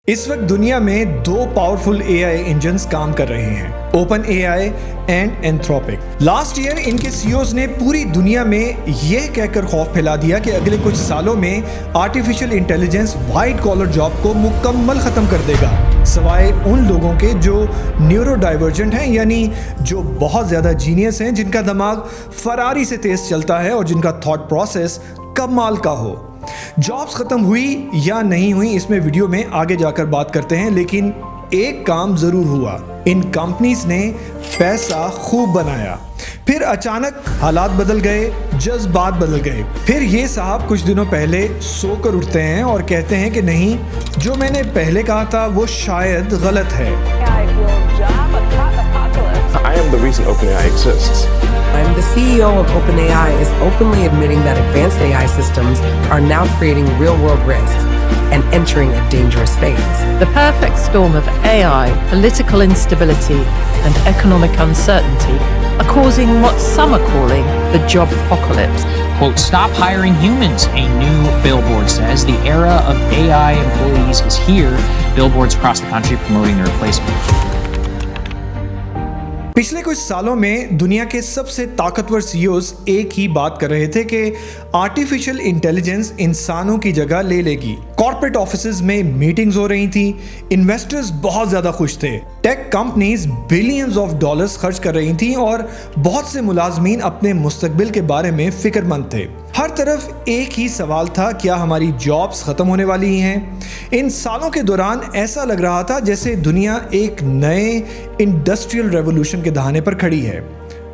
اس وقت دنیا میں دو پاورفل اے آئی انجنز کام کر رہے ہیں، OpenAI and Anthropic. Last year ان کے سی اوز نے پوری دنیا میں یہ کہہ کر خوف پھیلا دیا کہ اگلے کچھ سالوں میں artificial intelligence white collar job کو مکمل ختم کر دے گا، سوائے ان لوگوں کے جو نیورو ڈائیورجنٹ ہیں، یعنی جو بہت زیادہ جینیس ہیں، جن کا دماغ فراری سے تیز چلتا ہے اور جن کا تھاٹ پروسیس کمال کا ہو۔ جابز ختم ہوئی یا نہیں ہوئی اس میں ویڈیو میں آگے جا کر بات کرتے ہیں، لیکن ایک کام ضرور ہوا، ان کمپنیز نے پیسہ خوب بنایا، پھر اچانک حالات بدل گئے، جذبات بدل گئے۔ پھر یہ صاحب کچھ دنوں پہلے سو کر اٹھتے ہیں اور کہتے ہیں کہ نہیں، جو میں نے پہلے کہا تھا وہ شاید غلط ہے۔ I am the reason OpenAI exists. The CEO of OpenAI is openly admitting that advanced AI systems are now creating real-world risks and entering a dangerous phase. The perfect storm of AI, political instability, and economic uncertainty are causing what some are calling the job apocalypse. Quote, "Stop hiring humans," a new billboard says. The era of AI employees is here. Billboards across the country promoting their replacement. پچھلے کچھ سالوں میں دنیا کے سب سے طاقتور سی Os ایک ہی بات کر رہے تھے کہ آرٹیفیشل انٹیلیجنس انسانوں کی جگہ لے لے گی۔ کارپوریٹ آفیسز میں میٹنگز ہو رہی تھیں، انویسٹرز بہت زیادہ خوش تھے، tech companies billions of dollars خرچ کر رہی تھیں اور بہت سے ملازمین اپنے مستقبل کے بارے میں فکر مند تھے۔ ہر طرف ایک ہی سوال تھا، کیا ہماری جابز ختم ہونے والی ہیں؟ ان سالوں کے دوران ایسا لگ رہا تھا جیسے دنیا ایک نئے انڈسٹریل ریولوشن کے دہانے پر کھڑی ہے۔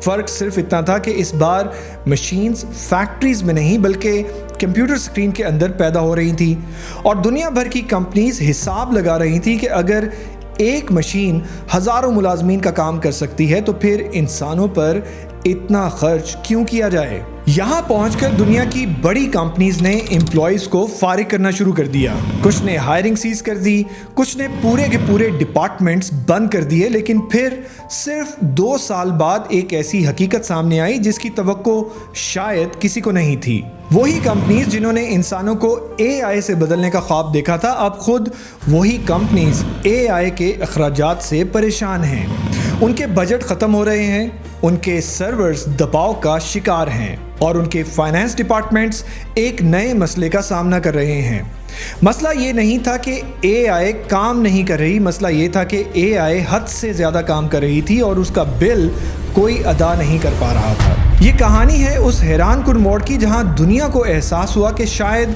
فرق صرف اتنا تھا کہ اس بار مشینز فیکٹریز میں نہیں بلکہ کمپیوٹر سکرین کے اندر پیدا ہو رہی تھی، اور دنیا بھر کی کمپنیز حساب لگا رہی تھی کہ اگر ایک مشین ہزاروں ملازمین کا کام کر سکتی ہے تو پھر انسانوں پر اتنا خرچ کیوں کیا جائے۔ یہاں پہنچ کر دنیا کی بڑی کمپنیز نے امپلائیز کو فارغ کرنا شروع کر دیا، کچھ نے ہائرنگ سیز کر دی، کچھ نے پورے کے پورے ڈپارٹمنٹس بند کر دیے، لیکن پھر صرف 2 سال بعد ایک ایسی حقیقت سامنے آئی جس کی توقع شاید کسی کو نہیں تھی۔ وہی کمپنیز جنہوں نے انسانوں کو اے آئی سے بدلنے کا خواب دیکھا تھا، اب خود وہی کمپنیز اے آئی کے اخراجات سے پریشان ہیں، ان کے بجٹ ختم ہو رہے ہیں، ان کے سرورز دباؤ کا شکار ہیں، اور ان کے فائنانس ڈپارٹمنٹس ایک نئے مسئلے کا سامنا کر رہے ہیں۔ مسئلہ یہ نہیں تھا کہ اے آئی کام نہیں کر رہی، مسئلہ یہ تھا کہ اے آئی حد سے زیادہ کام کر رہی تھی اور اس کا بل کوئی ادا نہیں کر پا رہا تھا۔ یہ کہانی ہے اس حیران کن موڑ کی جہاں دنیا کو احساس ہوا کہ شاید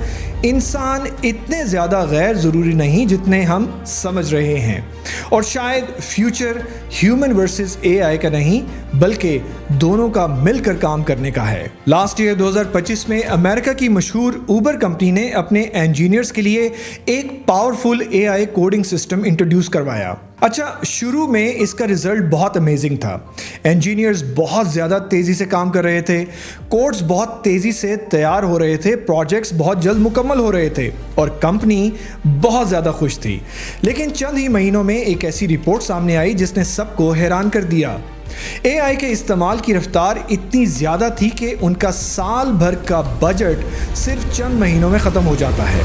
انسان اتنے زیادہ غیر ضروری نہیں جتنے ہم سمجھ رہے ہیں، اور شاید فیوچر ہیومن ورسز اے آئی کا نہیں بلکہ دونوں کا مل کر کام کرنے کا ہے۔ لاسٹ ایئر 2025 میں امریکہ کی مشہور اوبر کمپنی نے اپنے انجینئرز کے لیے ایک پاورفل اے آئی کوڈنگ سسٹم انٹروڈیوس کروایا۔ اچھا، شروع میں اس کا رزلٹ بہت امیزنگ تھا، انجینئرز بہت زیادہ تیزی سے کام کر رہے تھے، کوڈز بہت تیزی سے تیار ہو رہے تھے، پروجیکٹس بہت جلد مکمل ہو رہے تھے، اور کمپنی بہت زیادہ خوش تھی۔ لیکن چند ہی مہینوں میں ایک ایسی رپورٹ سامنے آئی جس نے سب کو حیران کر دیا۔ اے آئی کے استعمال کی رفتار اتنی زیادہ تھی کہ ان کا سال بھر کا بجٹ صرف چند مہینوں میں ختم ہو جاتا ہے۔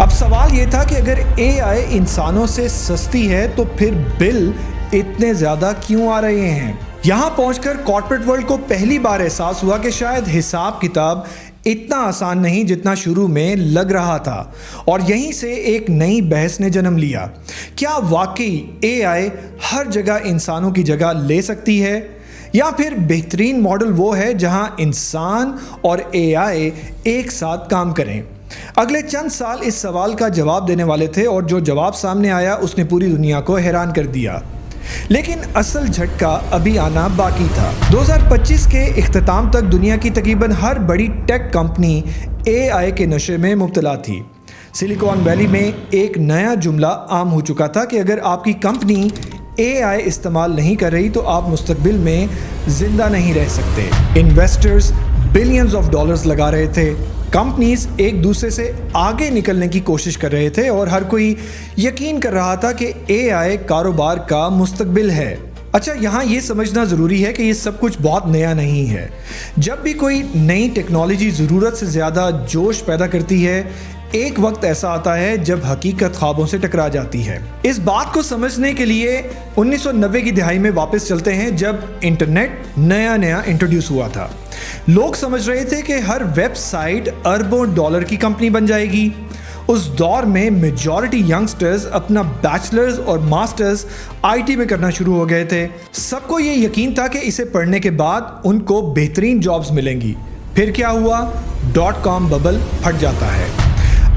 اب سوال یہ تھا کہ اگر اے آئی انسانوں سے سستی ہے تو پھر بل اتنے زیادہ کیوں آ رہے ہیں؟ یہاں پہنچ کر کارپوریٹ ورلڈ کو پہلی بار احساس ہوا کہ شاید حساب کتاب اتنا آسان نہیں جتنا شروع میں لگ رہا تھا، اور یہیں سے ایک نئی بحث نے جنم لیا۔ کیا واقعی اے آئی ہر جگہ انسانوں کی جگہ لے سکتی ہے، یا پھر بہترین ماڈل وہ ہے جہاں انسان اور اے آئی ایک ساتھ کام کریں؟ اگلے چند سال اس سوال کا جواب دینے والے تھے، اور جو جواب سامنے آیا اس نے پوری دنیا کو حیران کر دیا۔ لیکن اصل جھٹکا ابھی آنا باقی تھا۔ 2025 کے اختتام تک دنیا کی تقریباً ہر بڑی ٹیک کمپنی اے آئی کے نشے میں مبتلا تھی۔ سلیکون ویلی میں ایک نیا جملہ عام ہو چکا تھا کہ اگر آپ کی کمپنی اے آئی استعمال نہیں کر رہی تو آپ مستقبل میں زندہ نہیں رہ سکتے۔ انویسٹرز بلینز آف ڈالرز لگا رہے تھے، کمپنیز ایک دوسرے سے آگے نکلنے کی کوشش کر رہے تھے، اور ہر کوئی یقین کر رہا تھا کہ اے آئی کاروبار کا مستقبل ہے۔ اچھا، یہاں یہ سمجھنا ضروری ہے کہ یہ سب کچھ بہت نیا نہیں ہے۔ جب بھی کوئی نئی ٹیکنالوجی ضرورت سے زیادہ جوش پیدا کرتی ہے، ایک وقت ایسا آتا ہے جب حقیقت خوابوں سے ٹکرا جاتی ہے۔ اس بات کو سمجھنے کے لیے 1990 کی دہائی میں واپس چلتے ہیں جب انٹرنیٹ نیا انٹروڈیوس ہوا تھا۔ لوگ سمجھ رہے تھے کہ ہر ویب سائٹ اربوں ڈالر کی کمپنی بن جائے گی۔ اس دور میں میجورٹی ینگسٹرز اپنا بیچلرز اور ماسٹرز آئی ٹی میں کرنا شروع ہو گئے تھے۔ سب کو یہ یقین تھا کہ اسے پڑھنے کے بعد ان کو بہترین جابز ملیں گی۔ پھر کیا ہوا؟ .com ببل پھٹ جاتا ہے۔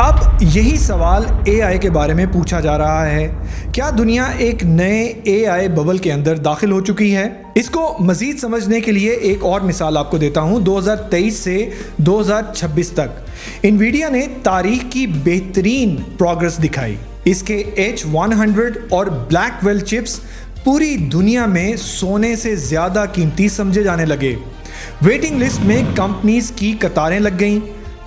اب یہی سوال اے آئی کے بارے میں پوچھا جا رہا ہے۔ کیا دنیا ایک نئے اے آئی ببل کے اندر داخل ہو چکی ہے؟ اس کو مزید سمجھنے کے لیے ایک اور مثال آپ کو دیتا ہوں۔ 2023 سے 2026 تک انویڈیا نے تاریخ کی بہترین پروگرس دکھائی۔ اس کے H100 اور بلیک چپس پوری دنیا میں سونے سے زیادہ قیمتی سمجھے جانے لگے۔ ویٹنگ لسٹ میں کمپنیز کی قطاریں لگ گئیں۔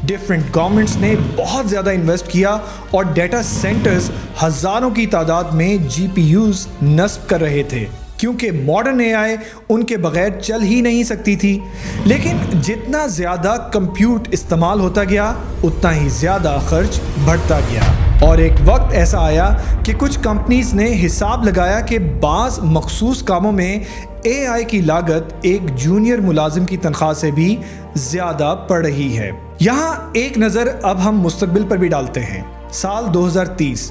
ڈفرینٹ گورنمنٹس نے بہت زیادہ انویسٹ کیا اور ڈیٹا سینٹرز ہزاروں کی تعداد میں GPUs نصب کر رہے تھے، کیونکہ ماڈرن اے آئی ان کے بغیر چل ہی نہیں سکتی تھی۔ لیکن جتنا زیادہ کمپیوٹ استعمال ہوتا گیا اتنا ہی زیادہ خرچ بڑھتا گیا، اور ایک وقت ایسا آیا کہ کچھ کمپنیز نے حساب لگایا کہ بعض مخصوص کاموں میں اے آئی کی لاگت ایک جونیئر ملازم کی تنخواہ سے بھی زیادہ پڑ رہی ہے۔ یہاں ایک نظر اب ہم مستقبل پر بھی ڈالتے ہیں۔ سال 2030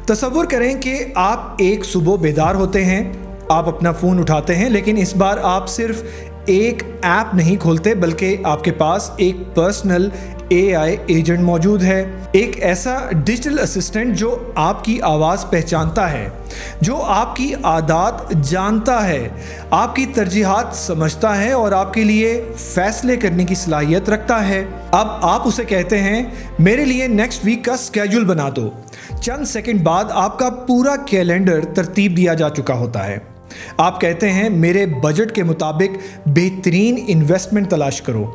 تصور کریں کہ آپ ایک صبح بیدار ہوتے ہیں، آپ اپنا فون اٹھاتے ہیں، لیکن اس بار آپ صرف ایک ایپ نہیں کھولتے بلکہ آپ کے پاس ایک پرسنل اے آئی ایجنٹ موجود ہے، ایک ایسا ڈیجیٹل اسسٹنٹ جو آپ کی آواز پہچانتا ہے، جو آپ کی عادات جانتا ہے، آپ کی ترجیحات سمجھتا ہے اور آپ کے لیے فیصلے کرنے کی صلاحیت رکھتا ہے۔ اب آپ اسے کہتے ہیں میرے لیے نیکسٹ ویک کا اسکیڈول بنا دو، چند سیکنڈ بعد آپ کا پورا کیلنڈر ترتیب دیا جا چکا ہوتا ہے۔ آپ کہتے ہیں میرے بجٹ کے مطابق بہترین انویسٹمنٹ تلاش کرو۔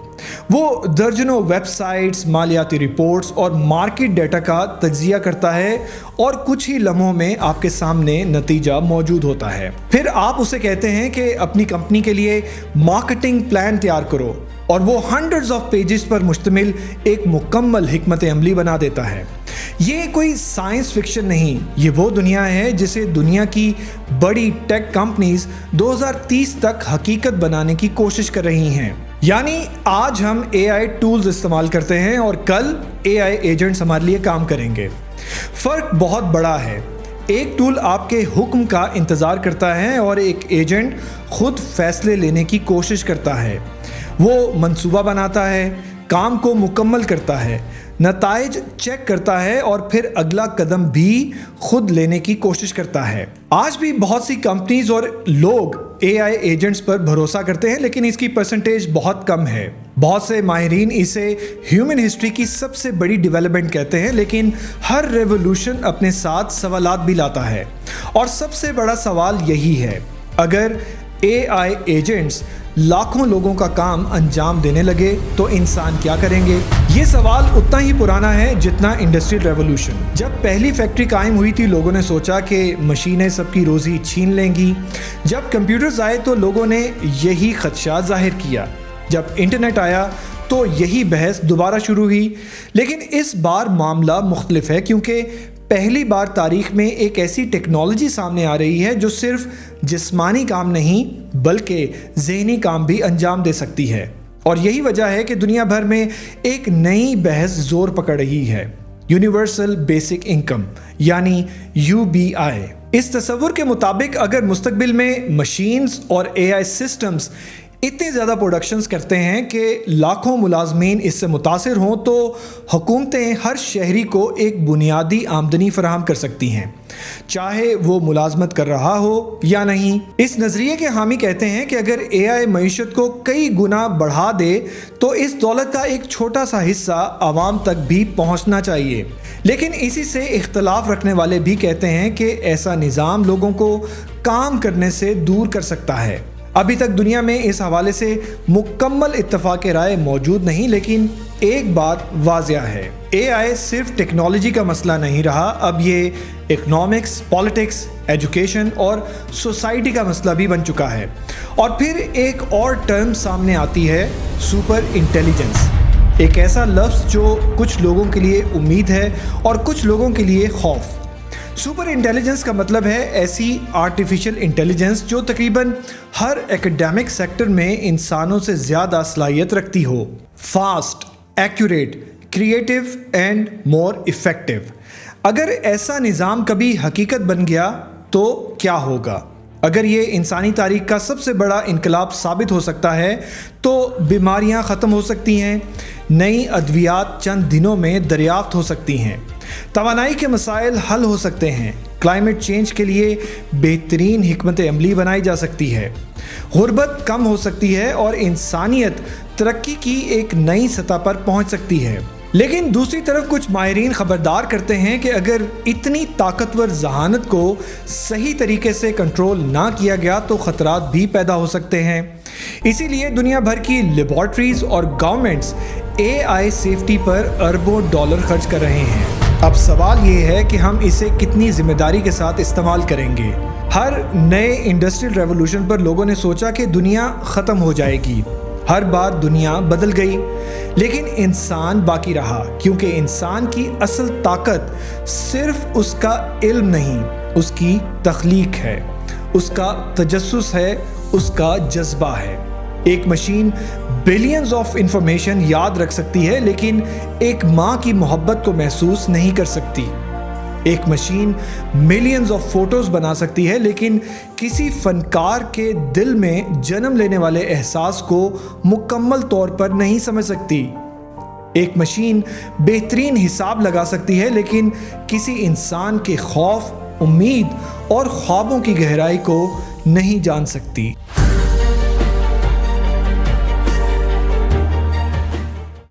وہ درجنوں ویب سائٹس، مالیاتی رپورٹس اور مارکیٹ ڈیٹا کا تجزیہ کرتا ہے اور کچھ ہی لمحوں میں آپ کے سامنے نتیجہ موجود ہوتا ہے۔ پھر آپ اسے کہتے ہیں کہ اپنی کمپنی کے لیے مارکیٹنگ پلان تیار کرو، اور وہ ہنڈرڈز آف پیجز پر مشتمل ایک مکمل حکمت عملی بنا دیتا ہے۔ یہ کوئی سائنس فکشن نہیں، یہ وہ دنیا ہے جسے دنیا کی بڑی ٹیک کمپنیز 2030 تک حقیقت بنانے کی کوشش کر رہی ہیں۔ یعنی آج ہم اے آئی ٹولز استعمال کرتے ہیں اور کل اے آئی ایجنٹس ہمارے لیے کام کریں گے۔ فرق بہت بڑا ہے۔ ایک ٹول آپ کے حکم کا انتظار کرتا ہے اور ایک ایجنٹ خود فیصلے لینے کی کوشش کرتا ہے۔ وہ منصوبہ بناتا ہے، کام کو مکمل کرتا ہے، نتائج چیک کرتا ہے اور پھر اگلا قدم بھی خود لینے کی کوشش کرتا ہے۔ آج بھی بہت سی کمپنیز اور لوگ اے آئی ایجنٹس پر بھروسہ کرتے ہیں، لیکن اس کی پرسنٹیج بہت کم ہے۔ بہت سے ماہرین اسے ہیومن ہسٹری کی سب سے بڑی ڈیولپمنٹ کہتے ہیں، لیکن ہر ریولوشن اپنے ساتھ سوالات بھی لاتا ہے، اور سب سے بڑا سوال یہی ہے، اگر اے آئی ایجنٹس لاکھوں لوگوں کا کام انجام دینے لگے تو انسان کیا کریں گے؟ یہ سوال اتنا ہی پرانا ہے جتنا انڈسٹریل ریولوشن۔ جب پہلی فیکٹری قائم ہوئی تھی لوگوں نے سوچا کہ مشینیں سب کی روزی چھین لیں گی۔ جب کمپیوٹرز آئے تو لوگوں نے یہی خدشہ ظاہر کیا۔ جب انٹرنیٹ آیا تو یہی بحث دوبارہ شروع ہوئی، لیکن اس بار معاملہ مختلف ہے، کیونکہ پہلی بار تاریخ میں ایک ایسی ٹیکنالوجی سامنے آ رہی ہے جو صرف جسمانی کام نہیں بلکہ ذہنی کام بھی انجام دے سکتی ہے، اور یہی وجہ ہے کہ دنیا بھر میں ایک نئی بحث زور پکڑ رہی ہے، یونیورسل بیسک انکم یعنی UBI۔ اس تصور کے مطابق اگر مستقبل میں مشینز اور AI سسٹمز اتنے زیادہ پروڈکشنز کرتے ہیں کہ لاکھوں ملازمین اس سے متاثر ہوں تو حکومتیں ہر شہری کو ایک بنیادی آمدنی فراہم کر سکتی ہیں، چاہے وہ ملازمت کر رہا ہو یا نہیں۔ اس نظریے کے حامی کہتے ہیں کہ اگر AI معیشت کو کئی گنا بڑھا دے تو اس دولت کا ایک چھوٹا سا حصہ عوام تک بھی پہنچنا چاہیے، لیکن اسی سے اختلاف رکھنے والے بھی کہتے ہیں کہ ایسا نظام لوگوں کو کام کرنے سے دور کر سکتا ہے۔ ابھی تک دنیا میں اس حوالے سے مکمل اتفاق رائے موجود نہیں، لیکن ایک بات واضح ہے، AI صرف ٹیکنالوجی کا مسئلہ نہیں رہا، اب یہ اکنامکس، پالیٹکس، ایجوکیشن اور سوسائٹی کا مسئلہ بھی بن چکا ہے۔ اور پھر ایک اور ٹرم سامنے آتی ہے، سپر انٹیلیجنس۔ ایک ایسا لفظ جو کچھ لوگوں کے لیے امید ہے اور کچھ لوگوں کے لیے خوف۔ سپر انٹیلیجنس کا مطلب ہے ایسی آرٹیفیشل انٹیلیجنس جو تقریباً ہر ایکیڈیمک سیکٹر میں انسانوں سے زیادہ صلاحیت رکھتی ہو، fast, accurate, creative and more effective. اگر ایسا نظام کبھی حقیقت بن گیا تو کیا ہوگا؟ اگر یہ انسانی تاریخ کا سب سے بڑا انقلاب ثابت ہو سکتا ہے تو بیماریاں ختم ہو سکتی ہیں، نئی ادویات چند دنوں میں دریافت ہو سکتی ہیں، توانائی کے مسائل حل ہو سکتے ہیں، کلائمیٹ چینج کے لیے بہترین حکمت عملی بنائی جا سکتی ہے، غربت کم ہو سکتی ہے اور انسانیت ترقی کی ایک نئی سطح پر پہنچ سکتی ہے۔ لیکن دوسری طرف کچھ ماہرین خبردار کرتے ہیں کہ اگر اتنی طاقتور ذہانت کو صحیح طریقے سے کنٹرول نہ کیا گیا تو خطرات بھی پیدا ہو سکتے ہیں۔ اسی لیے دنیا بھر کی لیبارٹریز اور گورنمنٹس AI سیفٹی پر اربوں ڈالر خرچ کر رہے ہیں۔ اب سوال یہ ہے کہ ہم اسے کتنی ذمہ داری کے ساتھ استعمال کریں گے۔ ہر نئے انڈسٹریل ریولوشن پر لوگوں نے سوچا کہ دنیا ختم ہو جائے گی، ہر بار دنیا بدل گئی، لیکن انسان باقی رہا، کیونکہ انسان کی اصل طاقت صرف اس کا علم نہیں، اس کی تخلیق ہے، اس کا تجسس ہے، اس کا جذبہ ہے۔ ایک مشین بلینز آف انفارمیشن یاد رکھ سکتی ہے لیکن ایک ماں کی محبت کو محسوس نہیں کر سکتی۔ ایک مشین ملینز آف فوٹوز بنا سکتی ہے لیکن کسی فنکار کے دل میں جنم لینے والے احساس کو مکمل طور پر نہیں سمجھ سکتی۔ ایک مشین بہترین حساب لگا سکتی ہے لیکن کسی انسان کے خوف، امید اور خوابوں کی گہرائی کو نہیں جان سکتی۔